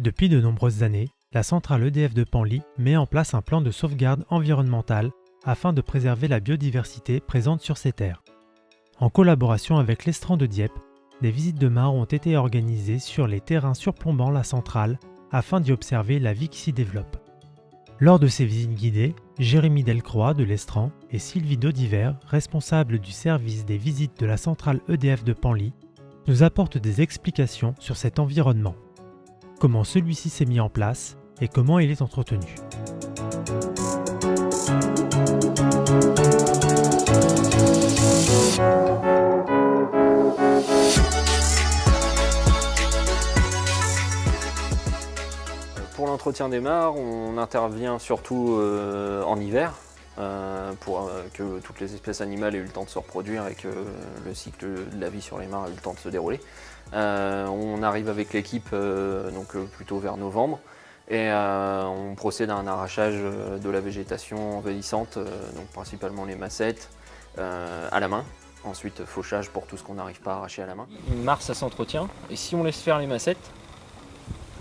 Depuis de nombreuses années, la centrale EDF de Penly met en place un plan de sauvegarde environnementale afin de préserver la biodiversité présente sur ces terres. En collaboration avec l'Estran de Dieppe, des visites de mares ont été organisées sur les terrains surplombant la centrale afin d'y observer la vie qui s'y développe. Lors de ces visites guidées, Jérémy Delcroix de l'Estran et Sylvie Daudiver, responsables du service des visites de la centrale EDF de Penly, nous apportent des explications sur cet environnement. Comment celui-ci s'est mis en place et comment il est entretenu. Pour l'entretien des mares, on intervient surtout en hiver pour que toutes les espèces animales aient eu le temps de se reproduire et que le cycle de la vie sur les mares ait eu le temps de se dérouler. On arrive avec l'équipe plutôt vers novembre et on procède à un arrachage de la végétation envahissante, donc principalement les massettes, à la main. Ensuite fauchage pour tout ce qu'on n'arrive pas à arracher à la main. Une mare ça s'entretient et si on laisse faire les massettes,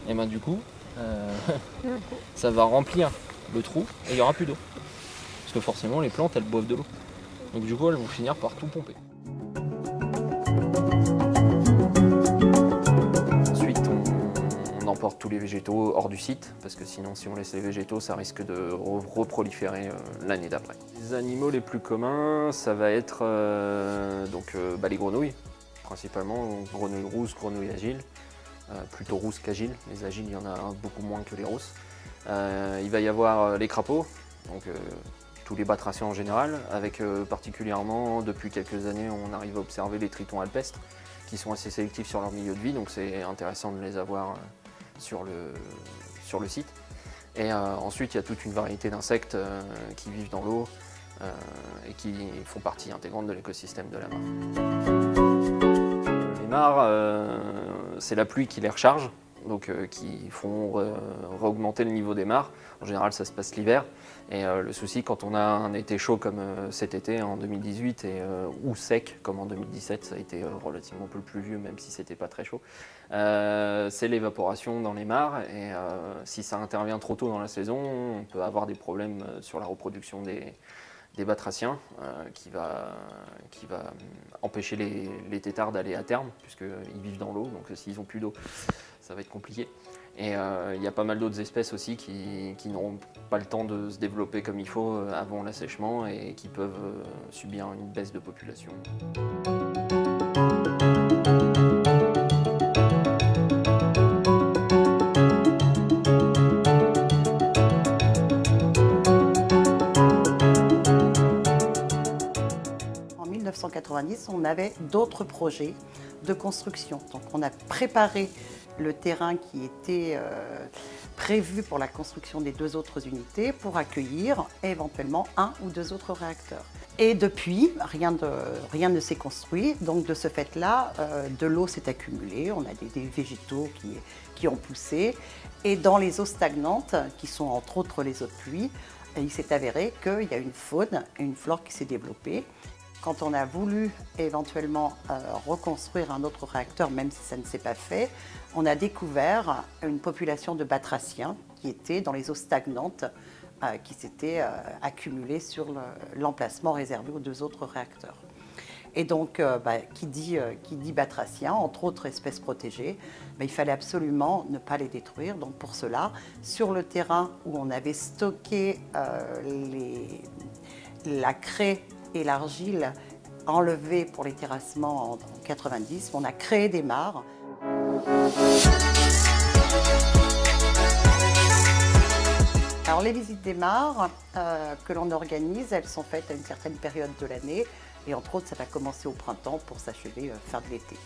et ben du coup ça va remplir le trou et il n'y aura plus d'eau. Parce que forcément les plantes elles boivent de l'eau. Donc du coup elles vont finir par tout pomper. Ensuite on emporte tous les végétaux hors du site parce que sinon si on laisse les végétaux ça risque de reproliférer l'année d'après. Les animaux les plus communs ça va être les grenouilles, principalement grenouilles rousses, grenouilles agiles. Plutôt rousses qu'agiles, les agiles il y en a beaucoup moins que les rousses. Il va y avoir les crapauds, donc tous les batraciens en général, avec particulièrement depuis quelques années on arrive à observer les tritons alpestres qui sont assez sélectifs sur leur milieu de vie, donc c'est intéressant de les avoir sur le site. Et ensuite il y a toute une variété d'insectes qui vivent dans l'eau et qui font partie intégrante de l'écosystème de la mare. Les mares, c'est la pluie qui les recharge, donc qui font réaugmenter le niveau des mares. En général, ça se passe l'hiver. Et le souci, quand on a un été chaud comme cet été en 2018 ou sec comme en 2017, ça a été relativement peu pluvieux, même si c'était pas très chaud, c'est l'évaporation dans les mares. Et si ça intervient trop tôt dans la saison, on peut avoir des problèmes sur la reproduction des batraciens qui va empêcher les têtards d'aller à terme puisqu'ils vivent dans l'eau, donc s'ils n'ont plus d'eau ça va être compliqué. Et il y a pas mal d'autres espèces aussi qui n'auront pas le temps de se développer comme il faut avant l'assèchement et qui peuvent subir une baisse de population. En 1990, on avait d'autres projets de construction. Donc on a préparé le terrain qui était prévu pour la construction des 2 autres unités pour accueillir éventuellement 1 ou 2 autres réacteurs. Et depuis, rien ne s'est construit. Donc de ce fait-là, de l'eau s'est accumulée, on a des végétaux qui ont poussé. Et dans les eaux stagnantes, qui sont entre autres les eaux de pluie, il s'est avéré qu'il y a une faune et une flore qui s'est développée. Quand on a voulu éventuellement reconstruire un autre réacteur, même si ça ne s'est pas fait, on a découvert une population de batraciens qui étaient dans les eaux stagnantes qui s'étaient accumulées sur l'emplacement réservé aux 2 autres réacteurs. Et donc, qui dit batraciens, entre autres espèces protégées, il fallait absolument ne pas les détruire. Donc pour cela, sur le terrain où on avait stocké la craie et l'argile enlevée pour les terrassements en 90, on a créé des mares. Alors les visites des mares que l'on organise, elles sont faites à une certaine période de l'année et entre autres ça va commencer au printemps pour s'achever fin de l'été.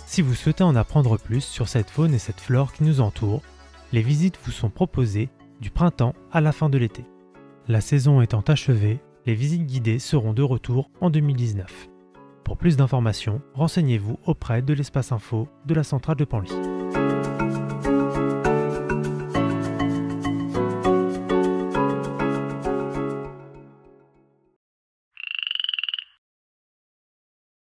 Si vous souhaitez en apprendre plus sur cette faune et cette flore qui nous entourent, les visites vous sont proposées du printemps à la fin de l'été. La saison étant achevée, les visites guidées seront de retour en 2019. Pour plus d'informations, renseignez-vous auprès de l'espace info de la centrale de Penly.